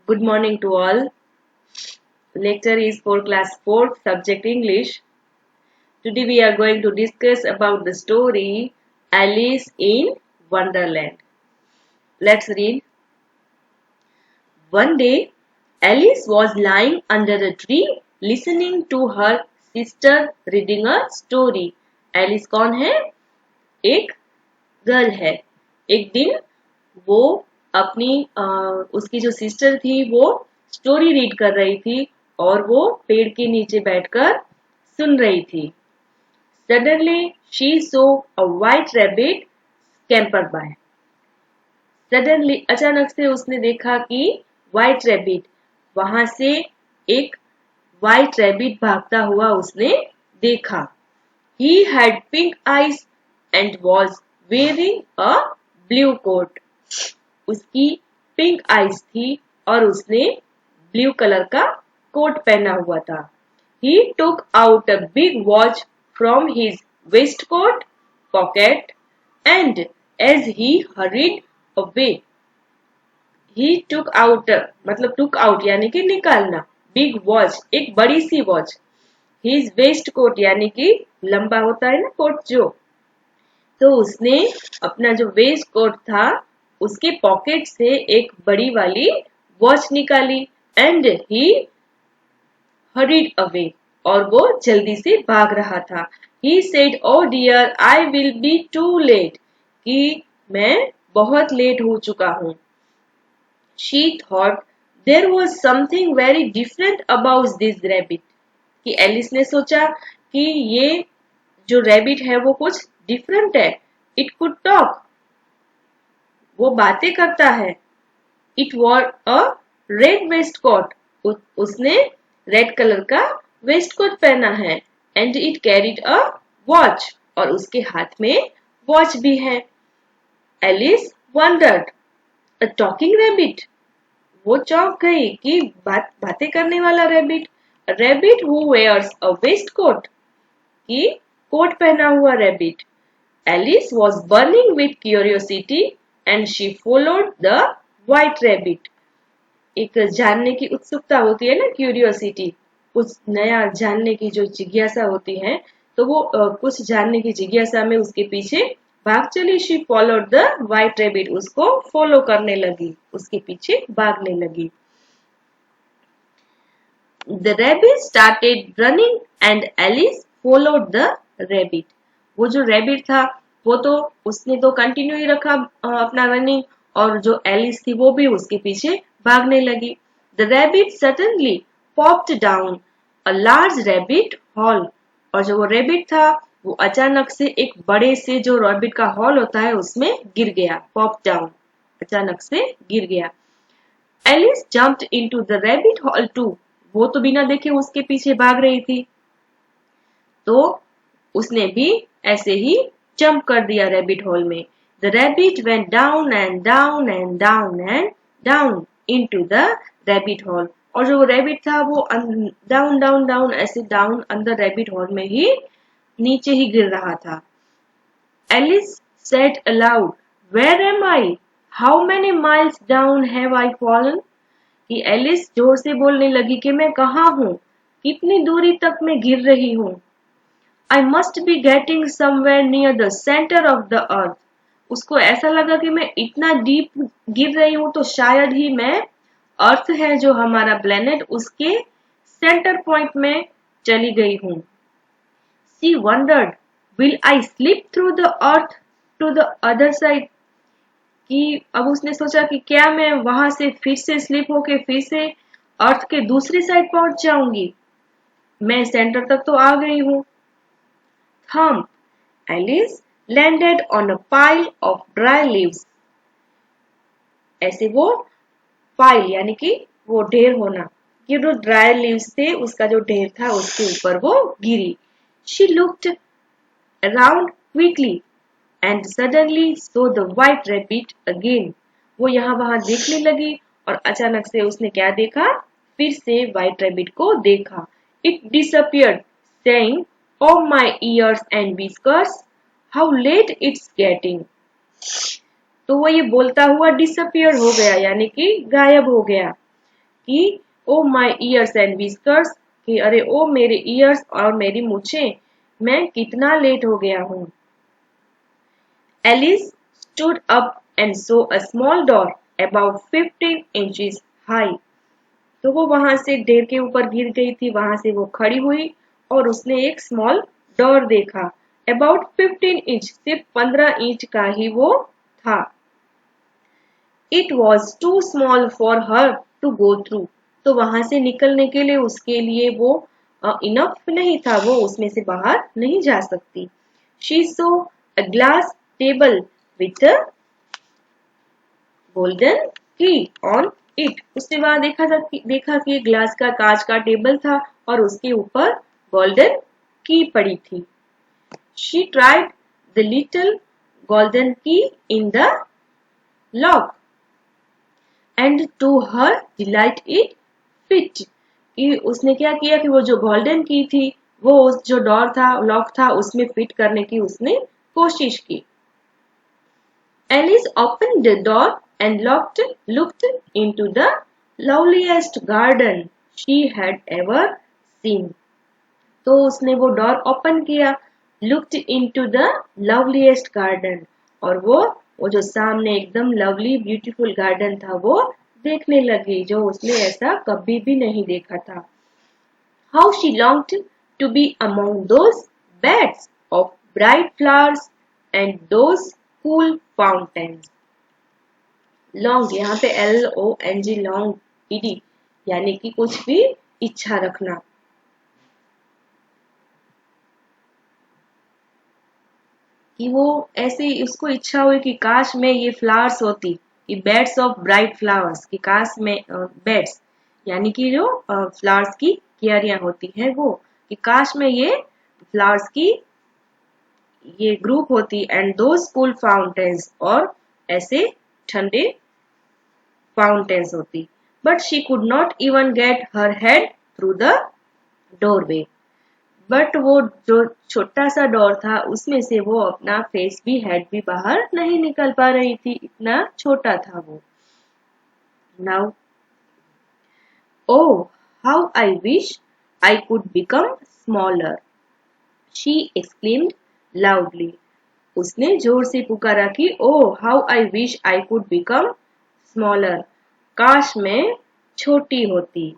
Good morning to all. Lecture is for class 4, subject English. Today we are going to discuss about the story Alice in Wonderland. Let's read. One day, Alice was lying under a tree listening to her sister reading a story. Alice कौन है? एक girl है. एक दिन वो अपनी उसकी जो सिस्टर थी वो स्टोरी रीड कर रही थी और वो पेड़ के नीचे बैठकर सुन रही थी. Suddenly she saw a white rabbit scamper by. Suddenly अचानक से उसने देखा कि व्हाइट रैबिट, वहां से एक व्हाइट रैबिट भागता हुआ उसने देखा. He had pink eyes and was wearing a blue coat. उसकी पिंक आईज थी और उसने ब्लू कलर का कोट पहना हुआ था. He took out a big watch from his waistcoat pocket and as he hurried away, he took out मतलब took out यानी कि निकालना, big watch एक बड़ी सी वॉच, his waistcoat यानी कि लंबा होता है ना कोट जो, तो उसने अपना जो वेस्ट कोट था उसके पॉकेट से एक बड़ी वाली वॉच निकाली. एंड ही हरीड अवे और वो जल्दी से भाग रहा था. He said oh dear I will be too late कि मैं बहुत लेट हो चुका हूं. She thought there was something very different about this rabbit कि एलिस ने सोचा कि ये जो रैबिट है वो कुछ डिफरेंट है. इट कुड टॉक, वो बातें करता है. It wore a red waistcoat, उसने रेड कलर का वेस्ट कोट पहना है. And it carried a watch और उसके हाथ में वॉच भी है. Alice wondered, a talking rabbit, वो चौंक गई कि बातें करने वाला rabbit. Rabbit who wears a waistcoat, कि कोट पहना हुआ rabbit. Alice was burning with curiosity and she followed the white rabbit. एक जानने की उत्सुकता होती है ना, क्यूरियोसिटी, कुछ नया जानने की जो जिज्ञासा होती है, तो वो कुछ जानने की जिज्ञासा में उसके पीछे भाग चली. She followed the white rabbit, उसको फॉलो करने लगी, उसके पीछे भागने लगी. The rabbit started running and Alice followed the rabbit. वो जो रैबिट था वो तो उसने तो कंटिन्यू ही रखा अपना रनिंग, और जो एलिस थी वो भी उसके पीछे भागने लगी. The rabbit suddenly popped down a large rabbit hall, और जो वो रैबिट था वो अचानक से एक बड़े से जो रैबिट का हॉल होता है उसमें गिर गया. पॉप डाउन, अचानक से गिर गया. Alice jumped into the rabbit hole too, वो तो बिना देखे उसके पीछे भाग रही थी, तो उसने भी ऐसे ही जंप कर दिया रैबिट होल में. The rabbit went down and down and down and down into the rabbit hole, और जो रैबिट था वो डाउन डाउन डाउन ऐसे डाउन अंदर रैबिट होल में ही नीचे ही गिर रहा था. Alice said aloud, where am I, how many miles down have I fallen. कि एलिस जोर से बोलने लगी कि मैं कहाँ हूँ, कितनी दूरी तक मैं गिर रही हूँ. I must be getting somewhere near the center of the earth. उसको ऐसा लगा कि मैं इतना डीप गिर रही हूं तो शायद ही मैं अर्थ है जो हमारा प्लेनेट उसके सेंटर पॉइंट में चली गई हूं. She wondered, will I slip through the earth to the other side? कि अब उसने सोचा कि क्या मैं वहां से फिर से स्लिप होके फिर से अर्थ के दूसरी साइड पहुंच जाऊंगी. मैं सेंटर तक तो आ गई हूं. Thump! Alice landed on a pile of dry leaves. ऐसे वो पाइल यानी कि वो ढेर होना, कि जो ड्राई लीव्स थे उसका जो ढेर था उसके ऊपर वो गिरी. She looked around quickly and suddenly saw the white rabbit again. वो यहाँ वहां देखने लगी और अचानक से उसने क्या देखा, फिर से व्हाइट रैबिट को देखा. It disappeared, saying, Oh my ears and whiskers, how late it's getting. तो वो ये बोलता हुआ डिसअपियर हो गया यानी कि गायब हो गया. कि ओ माई ईयर्स एंड विस्कर्स, कि अरे ओ मेरे ईयर्स और मेरी मूछें, मैं कितना लेट हो गया हूँ। Alice stood up and saw a small door about 15 inches high. तो वो वहां से ढेर के ऊपर गिर गई थी, वहां से वो खड़ी हुई और उसने एक स्मॉल डोर देखा। अबाउट 15 इंच, सिर्फ 15 इंच का ही वो था। It was too small for her to go through, तो वहां से निकलने के लिए उसके लिए वो इनफ नहीं था, वो उसमें से बाहर नहीं जा सकती। She so a glass table with a golden की ऑन इट, उसने वहां देखा कि ग्लास का कांच का टेबल था और उसके ऊपर गोल्डन की पड़ी थी। She tried the little golden key in the lock and to her delight it fit, कि उसने क्या किया कि वो जो गोल्डन की थी वो उस जो डोर था, लॉक था, उसमें फिट करने की उसने कोशिश की। Alice opened the door and looked into the loveliest garden she had ever seen. तो उसने वो डोर ओपन किया, looked into the loveliest garden, और वो जो सामने एकदम लवली ब्यूटीफुल गार्डन था वो देखने लगी, जो उसने ऐसा कभी भी नहीं देखा था। How she longed to be among those beds of bright flowers and those cool fountains. Long, यहाँ पे LONG, लॉन्ग ED, यानी कि कुछ भी इच्छा रखना। कि वो ऐसे उसको इच्छा हुई कि काश में ये फ्लावर्स होती, कि बेड्स ऑफ ब्राइट फ्लावर्स, कि काश में बेड्स यानी कि जो फ्लावर्स की क्यारियां होती है वो, कि काश में ये फ्लावर्स की ये ग्रुप होती, एंड दो कूल फाउंटेन्स, और ऐसे ठंडे फाउंटेन्स होती। But she could not even get her head through the doorway, but वो जो छोटा सा डोर था उसमें से वो अपना फेस भी, हेड भी बाहर नहीं निकल पा रही थी, इतना छोटा था वो। Now Oh, how I wish I could become smaller, she exclaimed loudly. उसने जोर से पुकारा कि Oh, how I wish I could become smaller. काश मैं छोटी होती।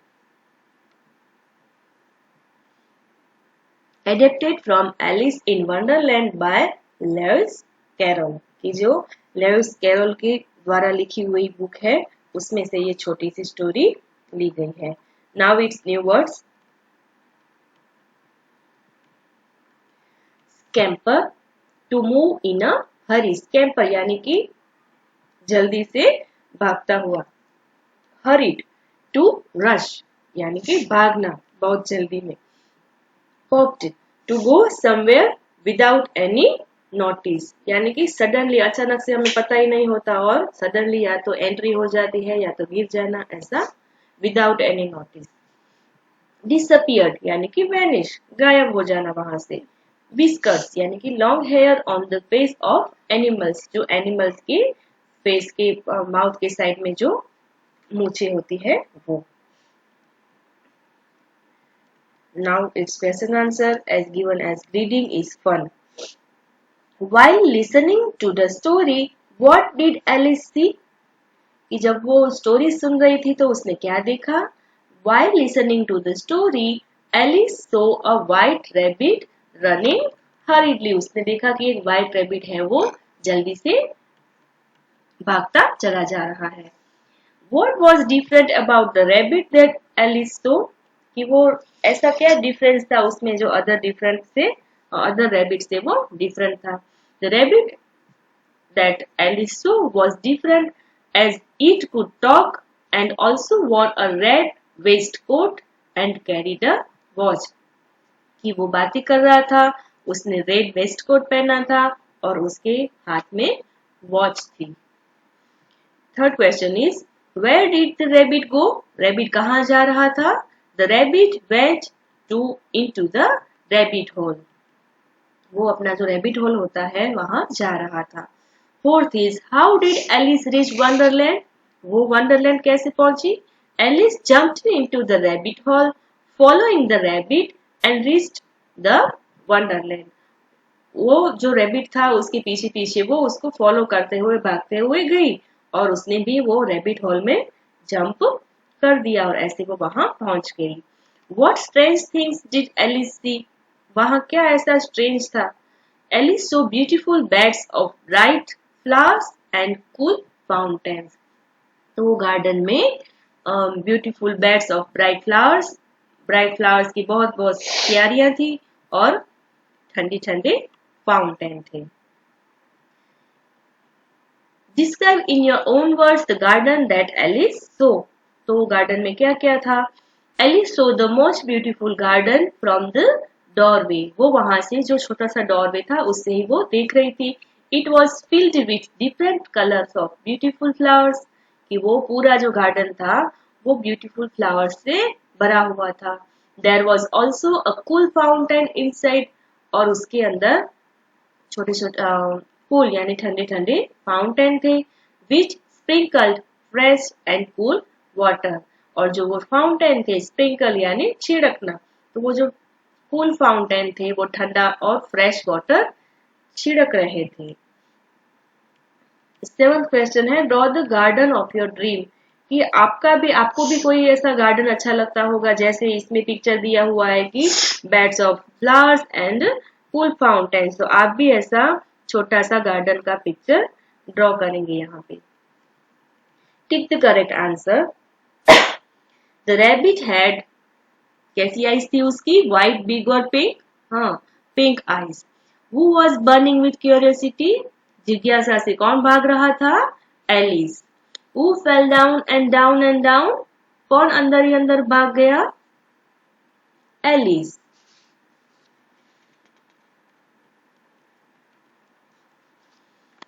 Adapted from Alice in Wonderland by Lewis Carroll, कि जो लेविस कैरोल के द्वारा लिखी हुई बुक है उसमें से ये छोटी सी स्टोरी ली गई है। Now it's new words. Scamper, to move in a hurry, scamper यानी कि जल्दी से भागता हुआ। हरीड, टू रश यानी कि भागना बहुत जल्दी में। Popped, to go somewhere without any notice, यानी कि सडनली, अचानक से हमें पता ही नहीं होता और सडनली या तो एंट्री हो जाती है या तो गिर जाना, ऐसा विदाउट एनी नोटिस। डिसअपियर्ड यानी कि वैनिश, गायब हो जाना वहां से। विस्कर्स यानी कि long hair on the face of animals, जो एनिमल्स के फेस के माउथ के साइड में जो मूछें होती है वो। Now its question answer as given as reading is fun. While listening to the story, what did Alice see? कि जब वो स्टोरी सुन रही थी तो उसने क्या देखा? While listening to the story, Alice saw a white rabbit running hurriedly. उसने देखा कि एक white rabbit है वो जल्दी से भागता चला जा रहा है। What was different about the rabbit that Alice saw? कि वो ऐसा क्या डिफरेंस था उसमें जो अदर रैबिट से वो डिफरेंट था। The rabbit that Alice saw was different as it could talk and also wore a red waistcoat and carried a watch, कि वो बातें कर रहा था, उसने रेड वेस्टकोट पहना था और उसके हाथ में वॉच थी। Third question is where did the rabbit go? Rabbit कहाँ जा रहा था? The rabbit went into the rabbit hole. वो अपना जो rabbit hole होता है वहां जा रहा था। Fourth is how did Alice reach Wonderland? वो Wonderland कैसे पहुंची? Alice jumped into the rabbit hole, following the rabbit and reached the wonderland. वो जो रैबिट था उसके पीछे पीछे वो उसको फॉलो करते हुए भागते हुए गई और उसने भी वो रैबिट हॉल में जंप कर दिया और ऐसे वो वहां पहुंच गई. What strange things did Alice see? वहां क्या ऐसा स्ट्रेंज था? Alice saw beautiful beds of bright flowers and cool fountains. तो वो गार्डन में beautiful beds of bright flowers की बहुत बहुत क्यारियां थी और ठंडे ठंडे फाउंटेन थे. Describe in your own words the garden that Alice saw. तो गार्डन में क्या क्या था? Alice saw the most beautiful garden from the doorway. वो वहां से जो छोटा सा डोरवे था उससे ही वो देख रही थी. It was filled with different colours of beautiful flowers. कि वो पूरा जो गार्डन था वो ब्यूटीफुल फ्लावर्स से भरा हुआ था. There was also a cool fountain inside. और उसके अंदर छोटे छोटे कूल यानी ठंडे ठंडे फाउंटेन थे. Which sprinkled fresh and cool water. और जो वो फाउंटेन थे स्प्रिंकल यानी छिड़कना. तो वो जो कूल फाउंटेन थे वो ठंडा और फ्रेश वाटर छिड़क रहे थे. 7th क्वेश्चन है draw the garden of your dream. कि आपको भी कोई ऐसा गार्डन अच्छा लगता होगा जैसे इसमें पिक्चर दिया हुआ है कि beds of flowers and cool fountains. तो आप भी ऐसा छोटा सा गार्डन का पिक्चर ड्रॉ करेंगे यहाँ पे. Tick the correct answer. The rabbit had कैसी आईज थी उसकी? व्हाइट बिग और पिंक. हाँ, pink eyes. Who was burning with curiosity. जिज्ञासा से कौन भाग रहा था? Alice. Who fell down and down and down? कौन अंदर ही अंदर भाग गया? Alice.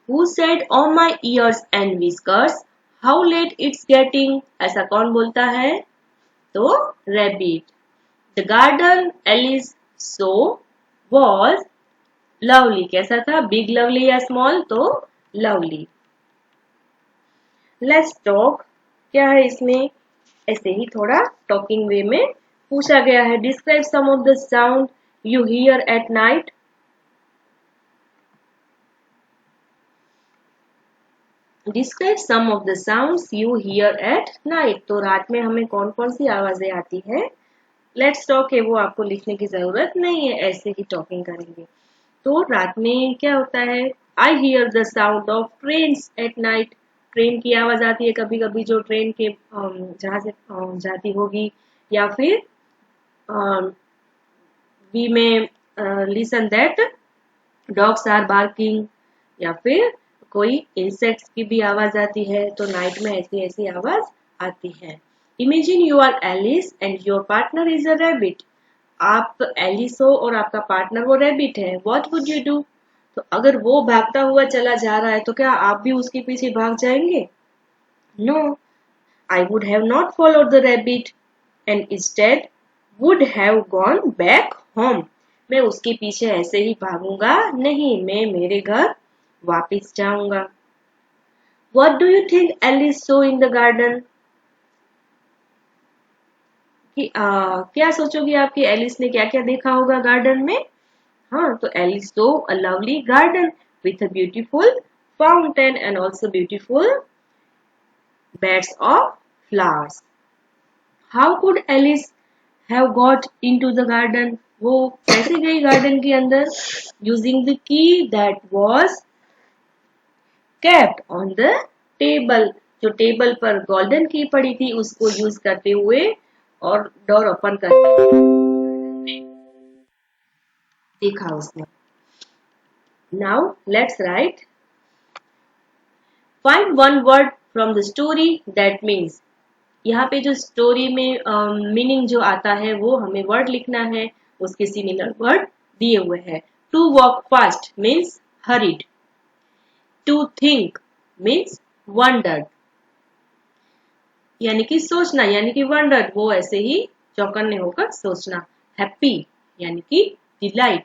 Who said oh my ears and whiskers? How late it's getting? ऐसा कौन बोलता है? तो rabbit. The garden Alice saw was lovely. कैसा था? बिग लवली या स्मॉल? तो लवली. Let's talk. क्या है इसमें? ऐसे ही थोड़ा टॉकिंग वे में पूछा गया है. Describe some of the sound you hear at night. Describe some of the sounds you hear at night. तो रात में हमें कौन कौन सी आवाजें आती है? लेट्स टॉक है वो आपको लिखने की जरूरत नहीं है, ऐसे ही टॉकिंग करेंगे. तो रात में क्या होता है? I hear the sound of trains at night. Train की आवाज आती है कभी कभी जो ट्रेन के जहां से जाती होगी. या फिर we may listen that dogs are barking. या फिर कोई इंसेक्ट्स की भी आवाज आती है. तो नाइट में ऐसी ऐसी आवाज आती है. Imagine you are Alice and your partner is a rabbit. आप एलिस हो और आपका पार्टनर वो रैबिट है. What would you do? तो अगर वो भागता हुआ चला जा रहा है तो क्या आप भी उसके पीछे भाग जाएंगे? No, I would have not followed the rabbit and instead would have gone back home. मैं उसके पीछे ऐसे ही भागूंगा नहीं, मैं मेरे घर वापिस जाऊंगा. What do you think Alice saw in the garden. क्या सोचोगे आपकी एलिस ने क्या क्या देखा होगा गार्डन में? हाँ, तो Alice saw a lovely garden with a beautiful fountain and also beautiful beds of flowers. How could Alice have got into the garden. वो कैसे गई गार्डन के अंदर? Using the key that was kept on the table. जो table पर golden key पड़ी थी उसको यूज करते हुए और डोर ओपन कर देखा उसने. Now let's write. Find one word from the story that means. यहाँ पे जो स्टोरी में मीनिंग जो आता है वो हमें वर्ड लिखना है. उसके सिमिलर वर्ड दिए हुए हैं. To walk fast means hurried. To think means wondered यानी कि सोचना, यानी कि वंडर्ड वो ऐसे ही चौकन्ने होकर सोचना. हैप्पी यानी कि delight.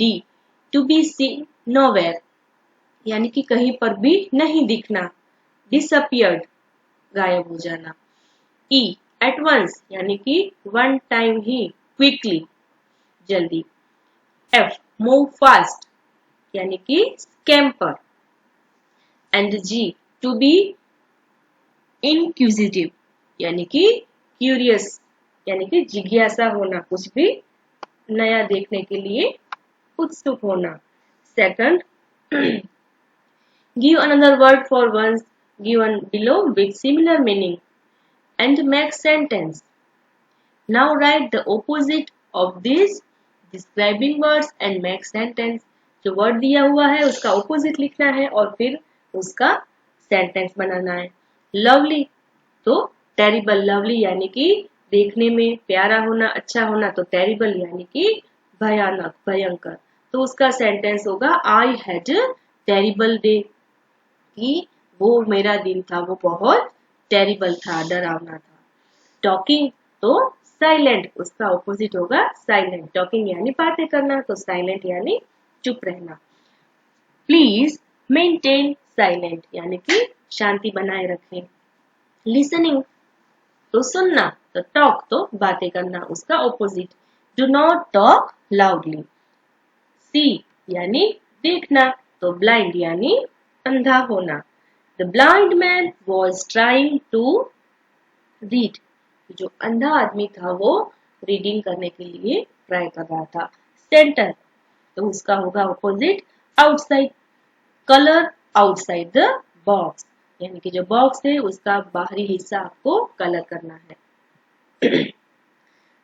D to be seen nowhere यानी कि कहीं पर भी नहीं दिखना. डिसअपियर्ड गायब हो जाना. E at once यानी कि one time ही, quickly जल्दी. F move fast यानी कि scamper. And G to be inquisitive यानी कि curious यानी कि जिज्ञासा होना, कुछ भी नया देखने के लिए उत्सुक होना. Second, give another word for ones given below with similar meaning and make sentence. Now write the opposite of these describing words and make sentence. जो वर्ड दिया हुआ है उसका opposite लिखना है और फिर उसका सेंटेंस बनाना है. लवली तो टेरिबल, लवली यानी कि देखने में प्यारा होना, अच्छा होना, तो टेरिबल यानी कि भयानक, भयंकर. तो उसका सेंटेंस होगा आई हैड टेरिबल डे, कि वो मेरा दिन था, वो बहुत टेरिबल था, डरावना था. टॉकिंग तो साइलेंट, उसका ऑपोजिट होगा साइलेंट. टॉकिंग यानी बातें करना, तो साइलेंट यानी चुप रहना. प्लीज मेंटेन साइलेंट यानी कि शांति बनाए रखें. लिसनिंग तो सुनना, तो टॉक तो बातें करना, उसका opposite. Do not talk loudly. See यानी देखना, तो ब्लाइंड यानी अंधा होना. The blind man was trying to read. जो अंधा आदमी था वो रीडिंग करने के लिए ट्राई कर रहा था. सेंटर तो उसका होगा opposite outside. Colour outside the box यानी कि जो बॉक्स है उसका बाहरी हिस्सा आपको कलर करना है.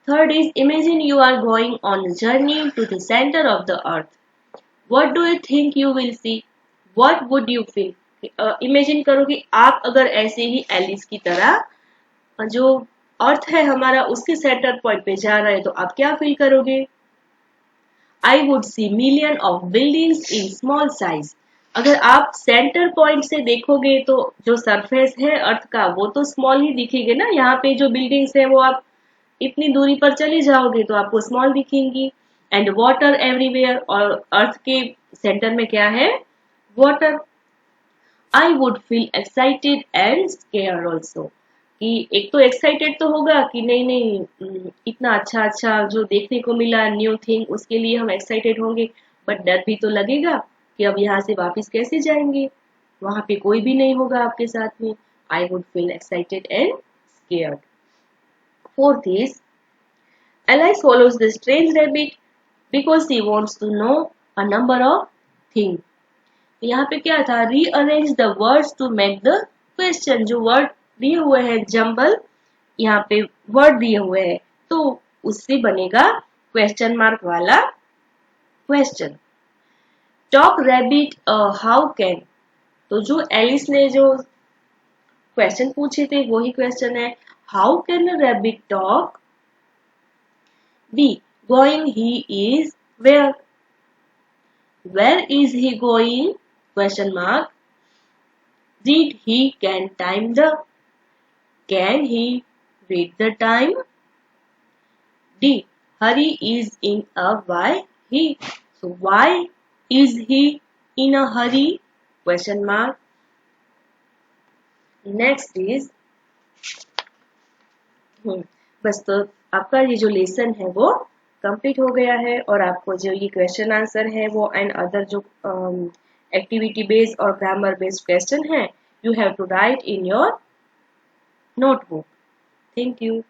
Third is imagine you are going on journey to the centre of the earth. What do you think you will see, what would you feel. Imagine करो कि आप अगर ऐसे ही एलिस की तरह जो अर्थ है हमारा उसके सेंटर पॉइंट पे जा रहे हैं तो आप क्या फील करोगे. I would see million of buildings in small size. अगर आप सेंटर पॉइंट से देखोगे तो जो सरफेस है अर्थ का वो तो स्मॉल ही दिखेगा ना. यहाँ पे जो बिल्डिंग्स है वो आप इतनी दूरी पर चले जाओगे तो आपको स्मॉल दिखेंगी. एंड वाटर एवरीवेयर, और अर्थ के सेंटर में क्या है, water. I would feel excited and scared also, कि एक तो एक्साइटेड तो होगा कि नहीं नहीं इतना अच्छा अच्छा जो देखने को मिला न्यू थिंग, उसके लिए हम एक्साइटेड होंगे, बट डर भी तो लगेगा कि अब यहाँ से वापस कैसे जाएंगे, वहां पे कोई भी नहीं होगा आपके साथ में. I would feel excited and scared. Fourth is Alice follows the strange rabbit because she wants to know a number of things. यहाँ पे क्या था, rearrange the words to make the question. जो वर्ड दिए हुए हैं जंबल, यहाँ पे वर्ड दिए हुए हैं तो उससे बनेगा क्वेश्चन मार्क वाला question. Talk rabbit how can, तो जो एलिस ने जो क्वेश्चन पूछे थे वही क्वेश्चन है. How can a rabbit talk. Be going he is where. Where is he going? Question mark. Did he can time the? Can he read the time? D. Hurry is in a why he. So why is he in a hurry? Question mark. Next is बस तो आपका ये जो lesson है वो complete हो गया है और आपको जो ये क्वेश्चन आंसर है वो एंड अदर जो एक्टिविटी बेस्ड और ग्रामर बेस्ड क्वेश्चन है you have to write in your notebook. Thank you.